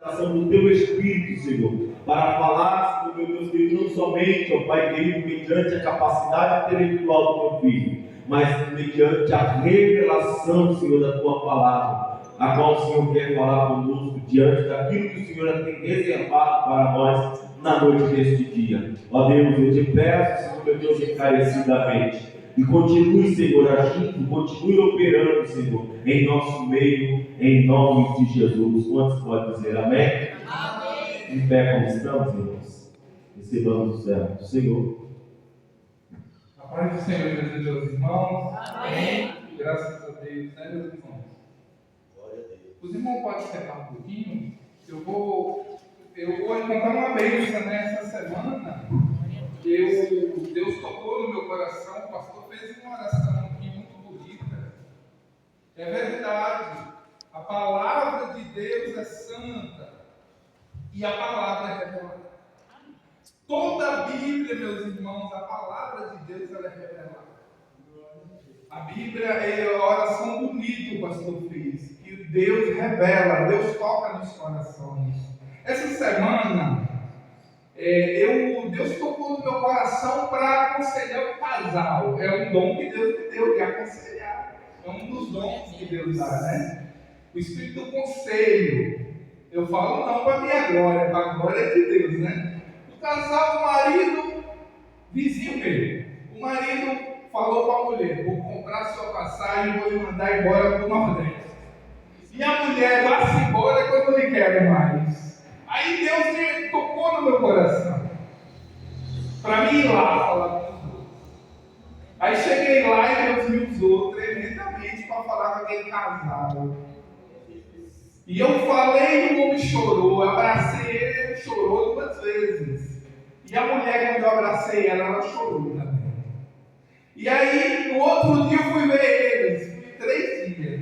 do teu Espírito, Senhor, para falar, Senhor, meu Deus querido, não somente, ó Pai querido, mediante a capacidade intelectual do meu filho, mas mediante a revelação, Senhor, da tua palavra, a qual o Senhor quer falar conosco diante daquilo que o Senhor tem reservado para nós na noite deste dia. Ó Deus, eu te peço, Senhor, meu Deus, encarecidamente, e continue, Senhor, agindo, continue operando, Senhor, em nosso meio, em nome de Jesus. Quantos podem dizer amém? Amém. Em pé como estamos, irmãos. Recebamos o servo do Senhor. A paz do Senhor Jesus, meus irmãos. Amém. Graças a Deus, né, meus irmãos? Glória a Deus. Os irmãos podem sentar um pouquinho? Eu vou contar uma bênção nessa semana. Deus tocou no meu coração, o pastor fez uma oração aqui muito bonita. É verdade, a palavra de Deus é santa e a palavra é revelada. Toda a Bíblia, meus irmãos, a palavra de Deus ela é revelada. A Bíblia é a oração bonita o pastor fez, que Deus revela, Deus toca nos corações. Essa semana, Deus tocou no meu coração para aconselhar o casal. É um dom que Deus me deu, de aconselhar. É um dos dons que Deus dá, né? O espírito do conselho. Eu falo não para a minha glória, para a glória de Deus, né? O casal, o marido, vizinho meu. O marido falou para a mulher: vou comprar sua passagem e vou lhe mandar embora para o Nordeste. E a mulher vai-se embora quando lhe quer mais. Aí Deus me tocou no meu coração para mim ir lá falar com os dois. Aí cheguei lá e Deus me usou tremendamente para falar com aquele casal. E eu falei e o homem chorou, eu abracei ele, ele chorou 2 vezes. E a mulher, quando eu abracei ela chorou também. E aí, no outro dia eu fui ver eles, fui 3 dias.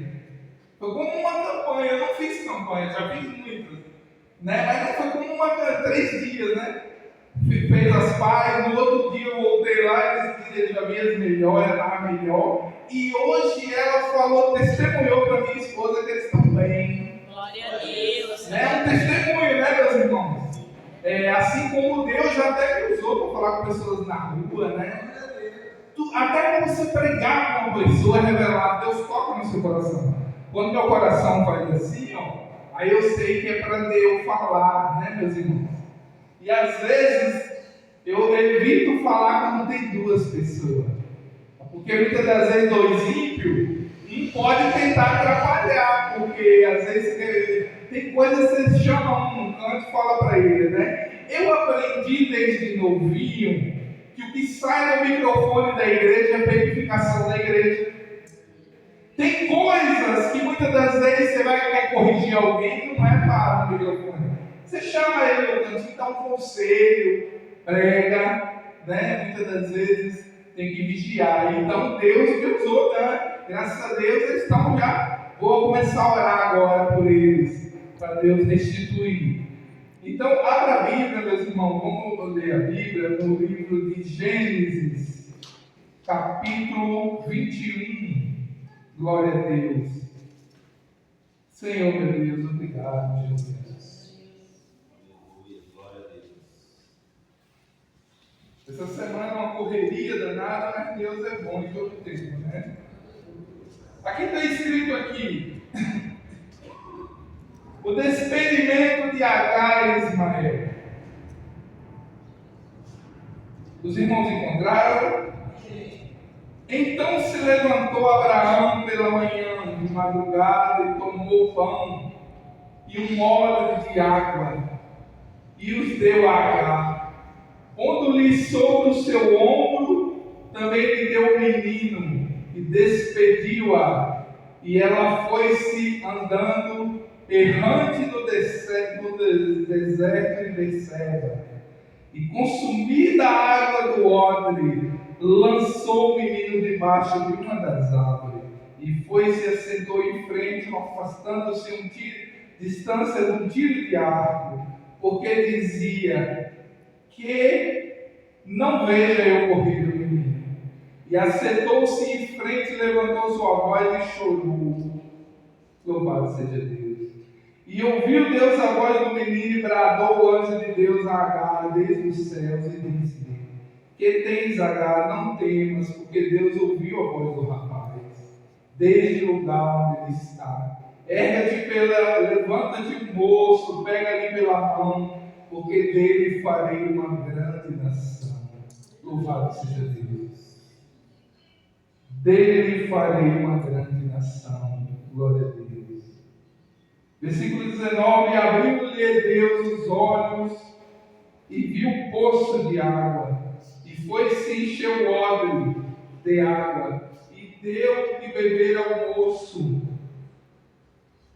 Foi como uma campanha, eu não fiz campanha, já fiz muitas. Né? Mas foi como 3 dias, né? Fez as pazes, no outro dia eu voltei lá e eles já viam melhor, ela estava melhor. E hoje ela falou, testemunhou para minha esposa que eles estão bem. Glória a Deus. É um testemunho, né, meus irmãos? Assim como Deus já até me usou para falar com pessoas na rua, né? Até para você pregar com uma pessoa revelada, Deus toca no seu coração. Quando meu coração faz assim, ó, aí eu sei que é para Deus falar, né, meus irmãos? E às vezes eu evito falar quando tem 2 pessoas. Porque muitas das vezes 2 ímpios, um pode tentar atrapalhar, porque às vezes tem coisas que você chama um no canto e fala para ele, né? Eu aprendi desde novinho que o que sai do microfone da igreja é a edificação da igreja. Tem coisas que muitas das vezes você vai querer corrigir alguém que não é para o microfone. Você chama ele no cantinho, dá um conselho, prega, né? Muitas das vezes tem que vigiar. Então Deus me usou, né? Graças a Deus eles estão já. Vou começar a orar agora por eles, para Deus restituir. Então abra a Bíblia, meus irmãos, vamos ler a Bíblia no livro de Gênesis, capítulo 21. Glória a Deus. Senhor, meu Deus, obrigado, Jesus. Glória a Deus. Essa semana é uma correria danada, mas Deus é bom em todo tempo, né? Aqui está escrito aqui: o despedimento de Agar e Ismael. Os irmãos encontraram? Então se levantou Abraão pela manhã, de madrugada, e tomou pão e um odre de água, e os deu a Agar. Pondo-lhe sobre o seu ombro, também lhe deu o menino, e despediu-a. E ela foi-se andando, errante no deserto de Berseba. E consumida a água do odre, lançou o menino debaixo de uma das árvores, e foi-se e assentou em frente, afastando-se distância de um tiro de arco, porque dizia: que não veja eu correr o menino. E assentou-se em frente, levantou sua voz e chorou. Louvado seja Deus. E ouviu Deus a voz do bradou o anjo de Deus a Agar desde os céus e disse-lhe: Que tens, Agar? Não temas, porque Deus ouviu a voz do rapaz, desde o lugar onde ele está. Levanta-te um moço, pega-lhe pela mão, porque dele farei uma grande nação. Louvado seja Deus. Dele farei uma grande nação. Glória a Deus. Versículo 19: Abriu-lhe Deus os olhos e viu um poço de água, e foi-se encher o odre de água, e deu de beber ao moço.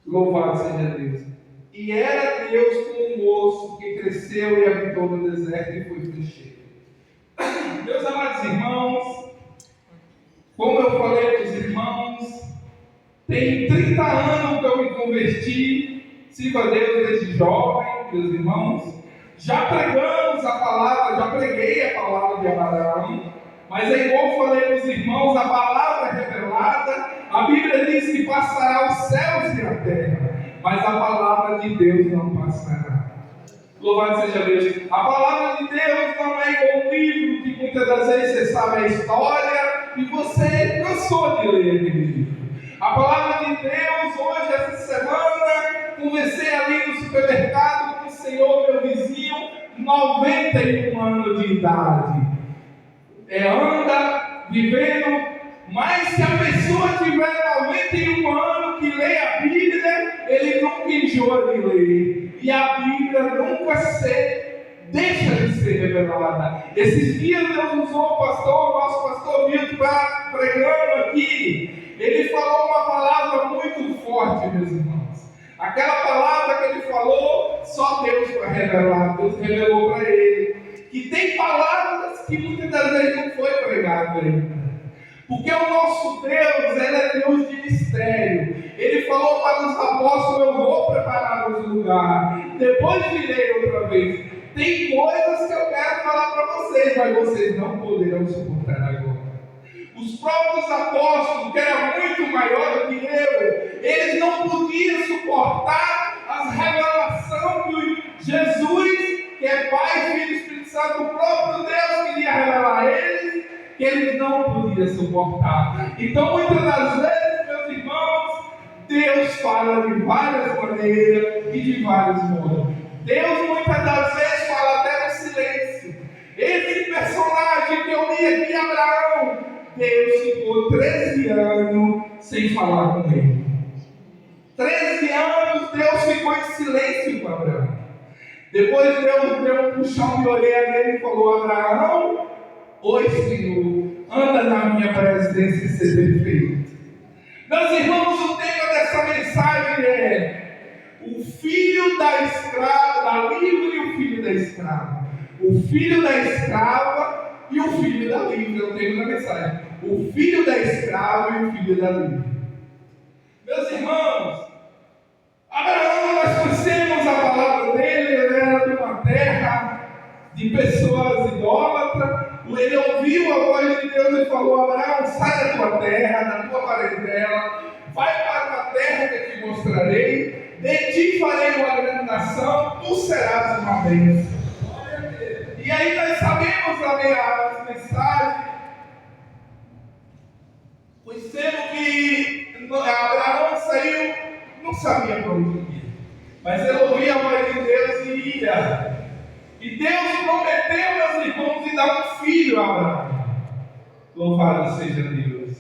Louvado seja Deus. E era Deus com um moço que cresceu e habitou no deserto e foi flecheiro. Meus amados irmãos, como eu falei para os irmãos, tem 30 anos que eu me converti, sirvo a Deus desde jovem, meus irmãos. Já pregamos a palavra, já preguei a palavra de Abraão, mas é igual eu falei para os irmãos, a palavra revelada, a Bíblia diz que passará os céus e a terra, mas a palavra de Deus não passará. Louvado seja Deus. A palavra de Deus não é igual um livro que muitas das vezes você sabe a história e você cansou de ler aquele livro. A palavra de Deus, hoje, essa semana, conversei ali no supermercado com o Senhor, meu vizinho, 91 anos de idade. Anda vivendo, mas se a pessoa tiver 91 anos que lê a Bíblia, ele nunca enjoa de ler. E a Bíblia nunca deixa de ser revelada. Esses dias Deus usou o pastor, nosso pastor Milton, pregando aqui. Ele falou uma palavra muito forte, meus irmãos. Aquela palavra que ele falou, só Deus vai revelar. Deus revelou para ele. Que tem palavras que muitas das vezes não foi pregado ainda. Porque o nosso Deus, Ele é Deus de mistério. Ele falou para os apóstolos: eu vou preparar-vos um lugar, depois virei outra vez. Tem coisas que eu quero falar para vocês, mas vocês não poderão suportar agora. Os próprios apóstolos, que eram muito maiores do que eu, eles não podiam suportar as revelações que Jesus, que é Pai, Filho e Espírito Santo, o próprio Deus queria revelar a eles, que eles não podiam suportar. Então, muitas das vezes, meus irmãos, Deus fala de várias maneiras e de vários modos. Deus, muitas das vezes, fala até no silêncio. Esse personagem que eu li aqui, Abraão, Deus ficou 13 anos sem falar com ele. 13 anos Deus ficou em silêncio com Abraão. Depois Deus deu um puxão de orelha nele e falou: Abraão, oi Senhor, anda na minha presença e ser perfeito. Meus irmãos, o tema dessa mensagem é o filho da escrava, da livre e o filho da escrava. O filho da escrava e o filho da livre, é o tema da mensagem. O filho da escrava e o filho da livre. Meus irmãos, Abraão, nós conhecemos a palavra dele, ele era de uma terra de pessoas idólatras. Ele ouviu a voz de Deus e falou: Abraão, sai da tua terra, da tua parentela, vai para uma terra que eu te mostrarei, de ti farei uma grande nação, tu serás uma bênção. E aí nós sabemos as mensagens, conhecemos que Abraão saiu, não sabia para onde ia, mas ele ouvia a voz de Deus e ia. E Deus prometeu, meus irmãos, de dar um filho a Abraão. Louvado seja Deus.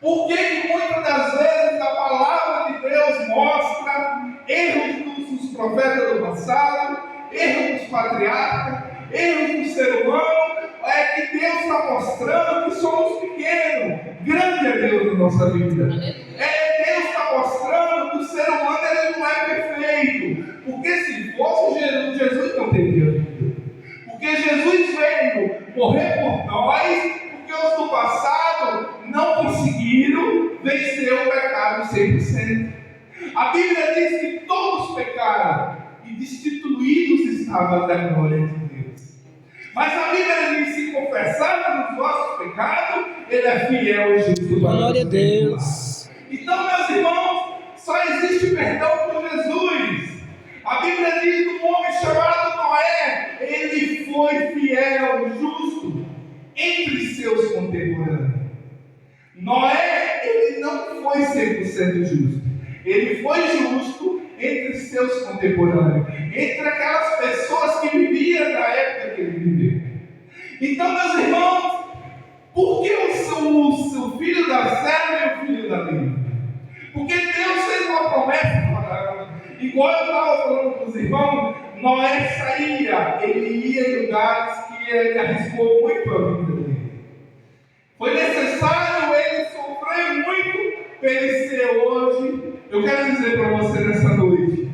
Por que muitas das vezes a palavra de Deus mostra erros dos profetas do passado, erros dos patriarcas, erros do ser humano? É que Deus está mostrando que somos pequenos. Grande é Deus na nossa vida. Deus está mostrando que o ser humano ele não é perfeito. Porque se fosse Jesus não teria vida. Porque Jesus veio morrer por nós, porque os do passado não conseguiram vencer o pecado 100%. A Bíblia diz que todos pecaram e destituídos estavam da glória de Deus. Mas a Bíblia diz que se confessarmos os nossos pecados, Ele é fiel e justo para Glória a nos Deus. perdoar. Então, meus irmãos, só existe perdão por Jesus. A Bíblia diz de um homem chamado contemporâneos. Noé, ele não foi 100% justo. Ele foi justo entre seus contemporâneos, entre aquelas pessoas que viviam na época que ele viveu. Então, meus irmãos, por que o filho da serva e o filho da livre? Porque Deus fez uma promessa para Abraão. Igual eu estava falando com os irmãos, Noé saía, ele ia em lugares que ele arriscou muito a vida dele. Foi necessário ele sofrer muito para ele ser hoje. Eu quero dizer para você nessa noite,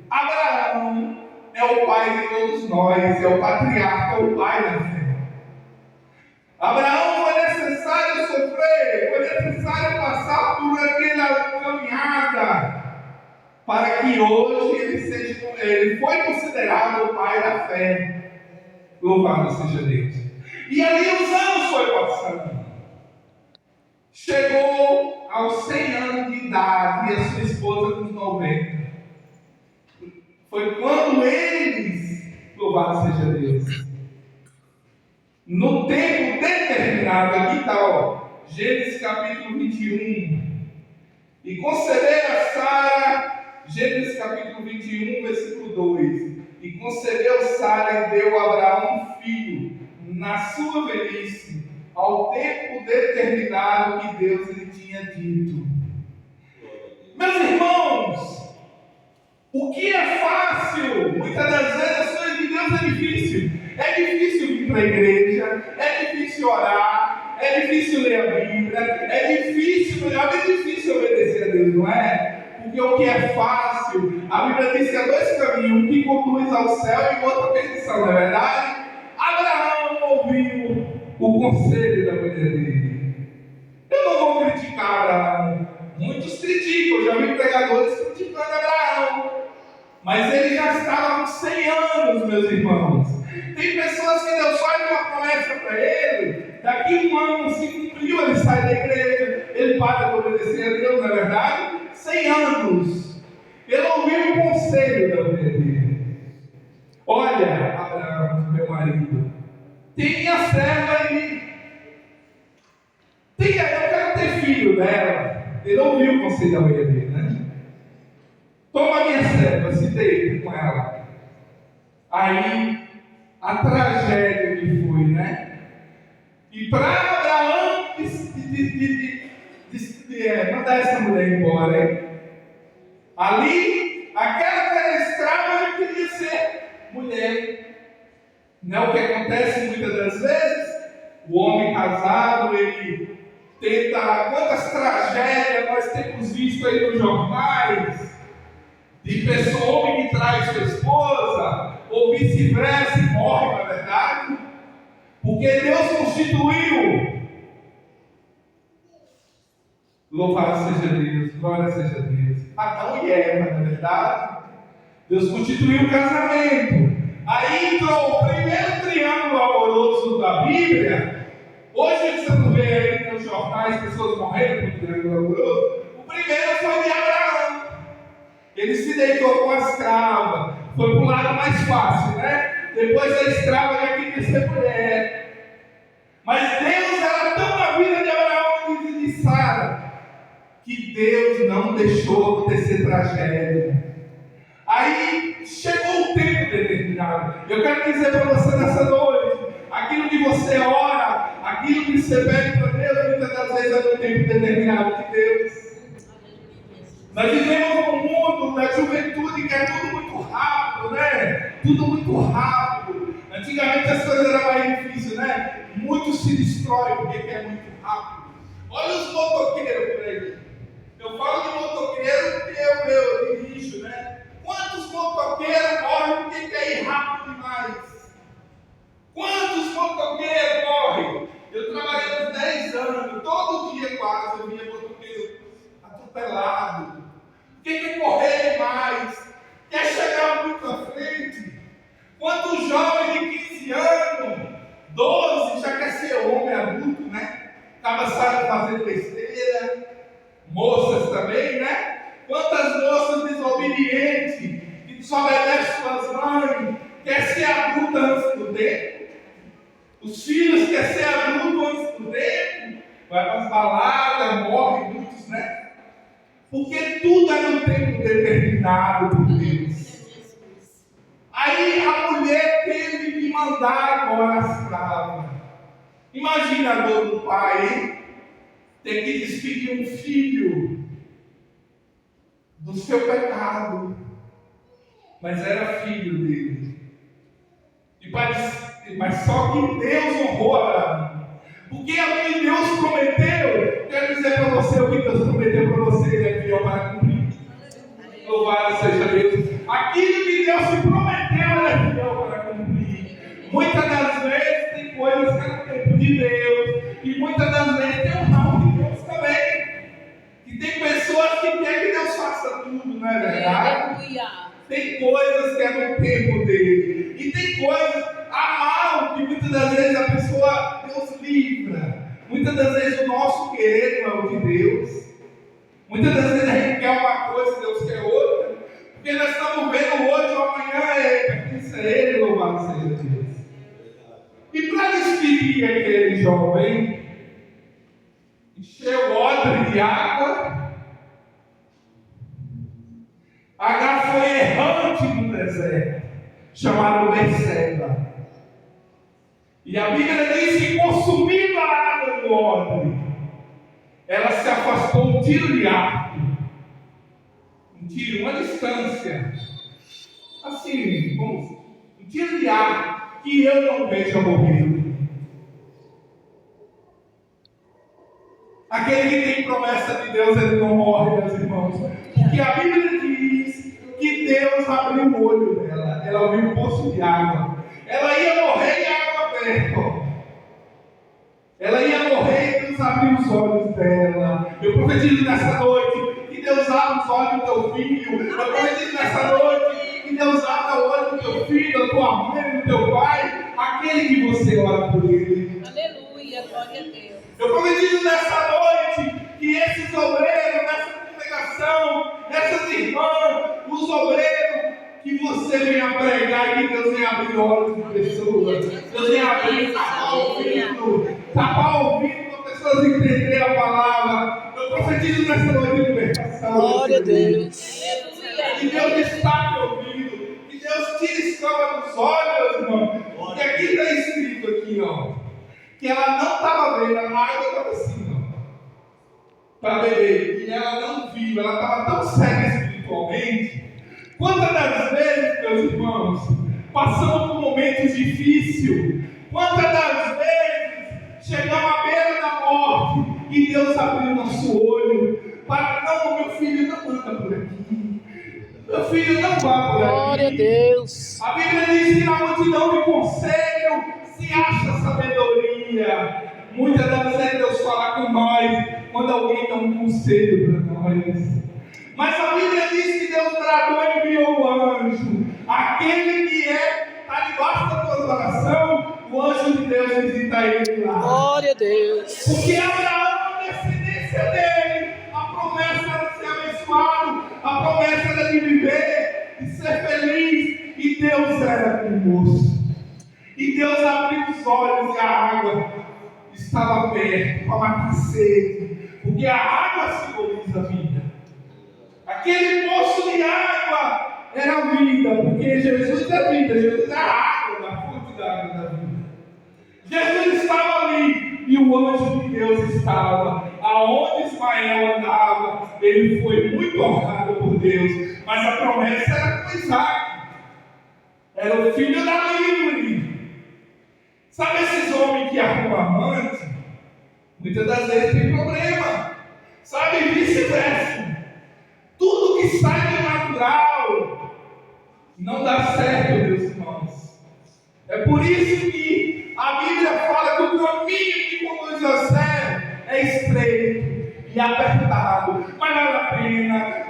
Abraão é o pai de todos nós, é o patriarca, é o pai da fé. Abraão foi necessário sofrer, foi necessário passar por aquela caminhada, para que hoje ele foi considerado o pai da fé. Louvado seja Deus. E ali os anos foi passando. Chegou aos 100 anos de idade e a sua esposa com 90. Foi quando eles, louvado seja Deus, no tempo determinado, aqui está, Gênesis capítulo 21, e conceberam a Sara, Gênesis capítulo 21, versículo 2, e concebeu Sara e deu a Abraão um filho, na sua velhice, ao tempo determinado que Deus lhe tinha dito. Meus irmãos, o que é fácil, muitas das vezes as coisas de Deus é difícil. É difícil vir para a igreja, é difícil orar, é difícil ler a Bíblia, é difícil obedecer a Deus, não é? Porque o que é fácil, a Bíblia diz que há dois caminhos, um que conduz ao céu e o outro à perdição, não é verdade? Abraão ouviu o conselho da mulher dele. Eu não vou criticar Abraão, muitos criticam, eu já vi pregadores criticando Abraão, mas ele já estava com 100 anos, meus irmãos. Tem pessoas que Deus faz uma promessa para ele, daqui um ano se cumpriu, ele sai da igreja, ele para de obedecer a Deus, não é verdade? 100 anos. Ele ouviu o conselho da mulher dele. Olha, Abraão, meu marido, tem minha serva aí. Eu quero ter filho dela. Ele ouviu o conselho da mulher dele, né? Toma minha serva, se deite com ela. Aí, a tragédia que foi, né? E para Abraão mandar essa mulher embora, hein? Ali, aquela que era escrava já queria ser mulher. Não é o que acontece muitas das vezes? O homem casado, ele tenta, quantas tragédias nós temos visto aí nos jornais, de pessoa, homem que trai sua esposa, ou vice-versa, e morre, não é verdade? Porque Deus constituiu. Louvado seja Deus, glória seja Deus. Adão e Eva, não é verdade? Deus constituiu o casamento. Aí entrou o primeiro triângulo amoroso da Bíblia. Hoje você não vê aí nos jornais pessoas morrendo por triângulo amoroso. O primeiro foi de Abraão. Ele se deitou com a escrava. Foi para o lado mais fácil, né? Depois a escrava já queria ser mulher. Mas Deus era tão na vida de Abraão e de Sara, que Deus não deixou acontecer tragédia. Aí chegou o tempo determinado. Eu quero dizer para você nessa noite, aquilo que você ora, aquilo que você pede para Deus, muitas das vezes é no tempo determinado de Deus. Nós vivemos num mundo da juventude que é tudo muito rápido, né? Tudo muito rápido. Antigamente as coisas eram mais difíceis, né? Muitos se destroem porque é muito rápido. Olha os motoqueiros por aí. Eu falo de motoqueiro porque eu dirijo, né? Quantos motoqueiros morrem porque quer ir rápido demais? Quantos motoqueiros morrem? Eu trabalhei uns 10 anos, todo dia quase eu via motoqueiro atropelado. Quem quer correr demais? Quer chegar muito à frente? Quantos jovens de 15 anos, 12, já quer ser homem adulto, né? Acaba saindo fazendo besteira. Moças também, né? Quantas moças desobedientes, que desobedecem suas mães, quer ser adulta antes do tempo? Os filhos querem ser adultos antes do tempo? vai para as baladas, morre muitos, né? Porque tudo é no tempo determinado por Deus. Aí a mulher teve que mandar agora a escrava. Imagina a dor do pai, hein? Ter que despedir um filho do seu pecado, mas era filho dele. Mas só que Deus honrou Abraão, porque o que Deus prometeu, quero dizer para você, o que Deus prometeu para você, Ele é fiel para cumprir. Louvado seja Deus. Aquilo que Deus te prometeu, Ele é fiel para cumprir. Muitas das vezes tem coisas que é no tempo de Deus, e muitas das vezes tem o não de Deus também. E tem pessoas que querem que Deus faça tudo, não é verdade? Tem coisas que é no tempo dele. E tem coisas, a mal, que muitas das vezes a pessoa, Deus livra. Muitas das vezes o nosso querer não é o de Deus. Muitas das vezes a gente quer uma coisa e Deus quer outra. Porque nós estamos vendo hoje ou amanhã, pertence a Ele, louvado seja Deus. E para despedir aquele jovem, encheu o odre de água. Agar foi errante no deserto, chamado Berseba. E a Bíblia diz que, consumindo a água do odre, ela se afastou um tiro de arco. Um tiro, uma distância. Assim, um tiro de arco que eu não vejo morrer. Aquele que tem promessa de Deus, ele não morre, meus irmãos. Porque a Bíblia diz que Deus abriu o olho dela. Ela viu um poço de água. Ela ia morrer em água perto. Ela ia morrer e Deus abriu os olhos dela. Eu profetizo nessa noite que Deus abra os olhos do teu filho. Eu profetizo nessa noite que Deus abra o olho do teu filho, da tua mãe, do teu pai. Aquele que você ora por ele. Aleluia, glória a Deus. Eu profetizo nessa noite que esses obreiros, nessa congregação, essas irmãs, os obreiros, que você venha pregar e que Deus venha abrir olhos de pessoas. Deus venha abrir, tapar ouvido para pessoas entenderem a palavra. Eu profetizo nessa noite de libertação. Glória a Deus. Que Deus está me ouvindo. Que Deus tire escama dos olhos, irmão. Porque aqui está escrito aqui, ó, que ela não estava vendo, a água estava assim, ó, para beber. E ela não viu, ela estava tão cega espiritualmente. Quantas das vezes, meus irmãos, passamos por momentos difíceis? Quantas das vezes chegamos à beira da morte e Deus abriu nosso olho para, não, meu filho não anda por aqui. Meu filho não vai por aqui. Glória a Deus. A Bíblia diz que na multidão de conselho se acha sabedoria. Muitas das vezes Deus fala com nós quando alguém dá um conselho para nós. Mas a Bíblia diz que Deus bradou e enviou o anjo. Aquele que está debaixo da tua oração, o anjo de Deus visita ele lá. Glória a Deus. Porque Abraão, a descendência dele, a promessa era de ser abençoado, a promessa era de viver, de ser feliz. E Deus era conosco. E Deus abriu os olhos e a água estava perto para matar a sede. Porque a água simboliza a vida. Aquele poço de água era a vida, porque Jesus é vida, Jesus é a água, da fonte da água da vida. Jesus estava ali e o anjo de Deus estava. Aonde Ismael andava, ele foi muito honrado por Deus, mas a promessa era com Isaac, era o filho da livre. Sabe esses homens que arrumam amante? Muitas das vezes tem problema, sabe, vice-versa. Tudo que sai do natural não dá certo, meus irmãos. É por isso que a Bíblia fala que o caminho que conduz ao céu é estreito e apertado. Mas vale a pena,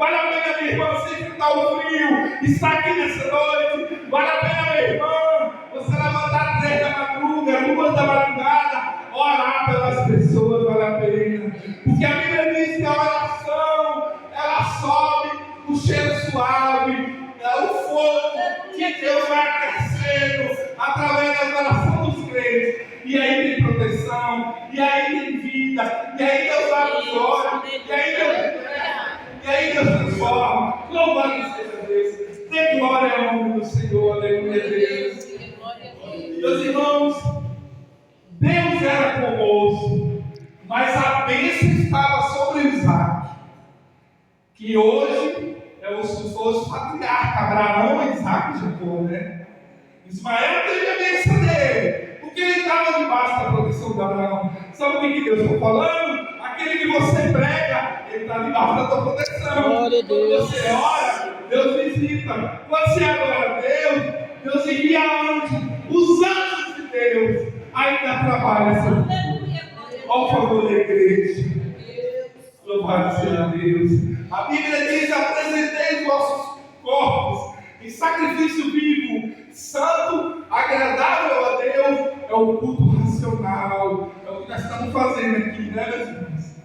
minha irmã, você enfrentar o frio, estar aqui nessa noite. Vale a pena, minha irmã, você levantar às 3 da madrugada, 2 da madrugada, orar pelas pessoas, vale a pena. Porque a Bíblia diz que a oração, ela sobe o cheiro suave, o fogo que Deus vai aquecendo através da oração dos crentes. E aí tem proteção, e aí tem vida, e ora. E aí Deus transforma. Louvado seja Deus. Dê glória ao nome do Senhor. Aleluia, Deus. Meus irmãos, Deus era conosco, mas a bênção estava sobre Isaac, que hoje é os patriarcas, Abraão, Isaac e Jacó, né? Ismael teve a bênção dele, porque ele estava debaixo da proteção de Abraão. Sabe o que Deus está falando? Aquele que você prega, ele está debaixo da tua proteção. Quando você ora, Deus visita. Quando você adora a Deus, Deus envia anjos. Os anjos de Deus ainda trabalham essa vida. Ao favor da igreja. Louvado seja Deus. A Bíblia diz: apresentei os vossos corpos em sacrifício vivo, santo, agradável a Deus. É o culto racional. É o que nós estamos fazendo aqui, né, meus irmãos?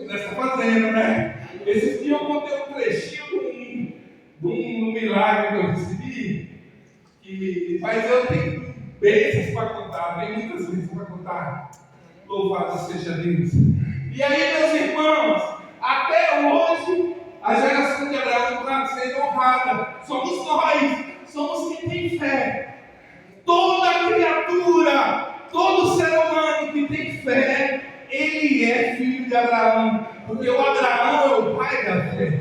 Nós estamos fazendo, né? Esses dias eu contei um trechinho de um milagre que eu recebi. Mas eu tenho bênçãos para contar, tem muitas vezes para contar. Louvado seja Deus. E aí, meus irmãos, até hoje a geração de Abraão está sendo honrada. Somos nós, somos quem tem fé. Toda criatura, todo ser humano que tem fé, ele é filho de Abraão, porque o Abraão é o pai da fé.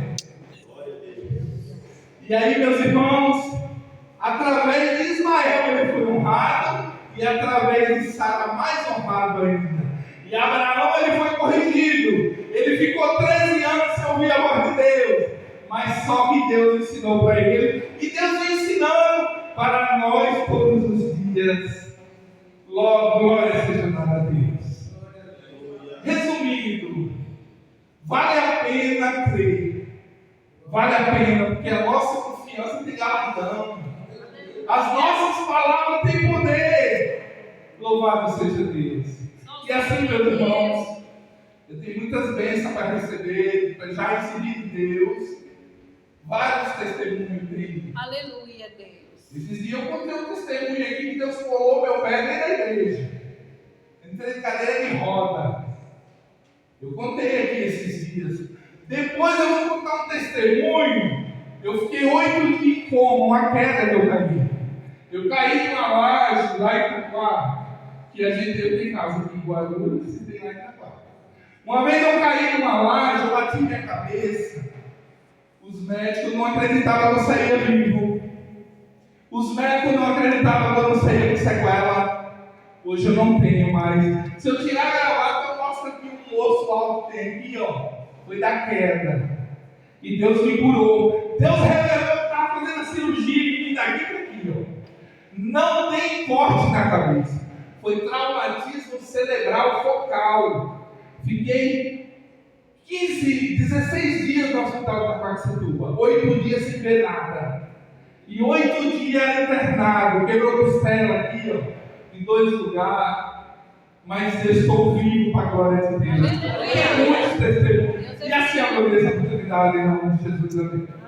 E aí, meus irmãos, através de Ismael ele foi honrado, e através de Sara mais honrado ainda. E Abraão ele foi corrigido, ele ficou 13 anos sem ouvir a voz de Deus, mas só que Deus ensinou para ele, e Deus vem ensinando para nós todos os dias. Glória seja dada a Deus. Resumindo, vale a pena crer, vale a pena, porque a nossa confiança tem galardão. As nossas palavras têm poder. Louvado seja Deus. E assim, meus irmãos, eu tenho muitas bênçãos para receber, para já receber de Deus. Vários testemunhos dele. Aleluia, Deus. Esses dias eu contei um testemunho aqui que Deus colou meu pé dentro da igreja. Entrei em cadeira de roda. Eu contei aqui esses dias. Depois eu vou contar um testemunho. Eu fiquei 8 dias em coma, uma queda que eu caí. Eu caí numa laje lá em Itaquá, que a gente tem casa aqui em Guarulhos, e tem lá em Itaquá. Uma vez eu caí numa laje, eu bati minha cabeça. Os médicos não acreditavam que eu saía vivo. Os médicos não acreditavam que eu não saía com sequela. Hoje eu não tenho mais. Se eu tirar a gravata, eu mostro aqui um osso alto que tem aqui, ó. Foi da queda. E Deus me curou. Deus revelou que estava fazendo a cirurgia e daqui para aqui, ó. Não tem corte na cabeça. Foi traumatismo cerebral focal. Fiquei 16 dias no hospital da Quaxetuba. 8 dias sem ver nada. E 8 dias internado. Quebrou costela aqui, ó, em 2 lugares. Mas eu estou vivo para a glória de Deus. Tem muitos testemunhos. E assim eu agradeço a oportunidade em nome de Jesus. Amém.